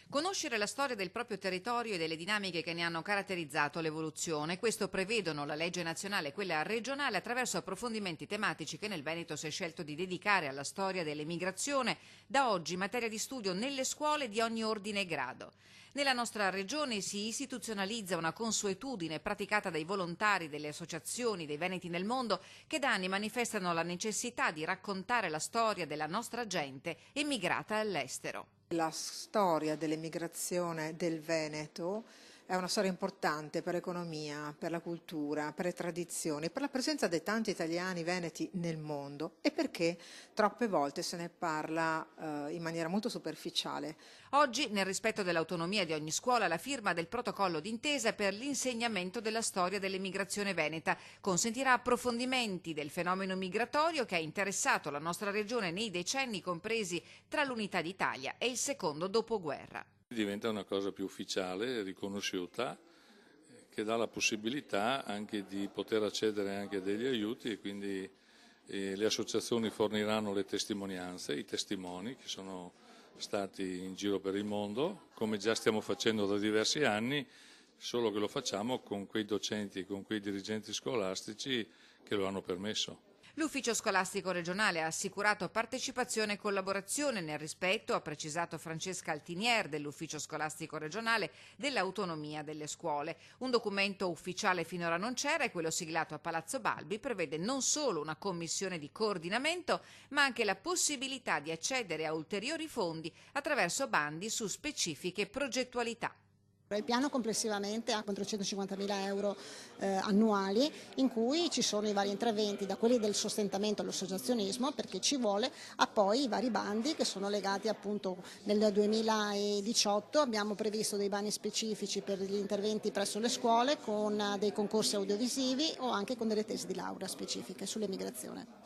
Conoscere la storia del proprio territorio e delle dinamiche che ne hanno caratterizzato l'evoluzione, questo prevedono la legge nazionale e quella regionale attraverso approfondimenti tematici che nel Veneto si è scelto di dedicare alla storia dell'emigrazione, da oggi materia di studio nelle scuole di ogni ordine e grado. Nella nostra regione si istituzionalizza una consuetudine praticata dai volontari delle associazioni dei Veneti nel mondo che da anni manifestano la necessità di raccontare la storia della nostra gente emigrata all'estero. La storia dell'emigrazione del Veneto è una storia importante per l'economia, per la cultura, per le tradizioni, per la presenza di tanti italiani veneti nel mondo e perché troppe volte se ne parla in maniera molto superficiale. Oggi, nel rispetto dell'autonomia di ogni scuola, la firma del protocollo d'intesa per l'insegnamento della storia dell'emigrazione veneta consentirà approfondimenti del fenomeno migratorio che ha interessato la nostra regione nei decenni compresi tra l'Unità d'Italia e il secondo dopoguerra. Diventa una cosa più ufficiale, riconosciuta, che dà la possibilità anche di poter accedere anche a degli aiuti e quindi le associazioni forniranno le testimonianze, i testimoni che sono stati in giro per il mondo, come già stiamo facendo da diversi anni, solo che lo facciamo con quei docenti e con quei dirigenti scolastici che lo hanno permesso. L'ufficio scolastico regionale ha assicurato partecipazione e collaborazione nel rispetto, ha precisato Francesca Altinier dell'ufficio scolastico regionale, dell'autonomia delle scuole. Un documento ufficiale finora non c'era e quello siglato a Palazzo Balbi prevede non solo una commissione di coordinamento, ma anche la possibilità di accedere a ulteriori fondi attraverso bandi su specifiche progettualità. Il piano complessivamente ha 450.000 euro annuali in cui ci sono i vari interventi, da quelli del sostentamento all'associazionismo, perché ci vuole, a poi i vari bandi che sono legati appunto nel 2018 abbiamo previsto dei bandi specifici per gli interventi presso le scuole con dei concorsi audiovisivi o anche con delle tesi di laurea specifiche sull'emigrazione.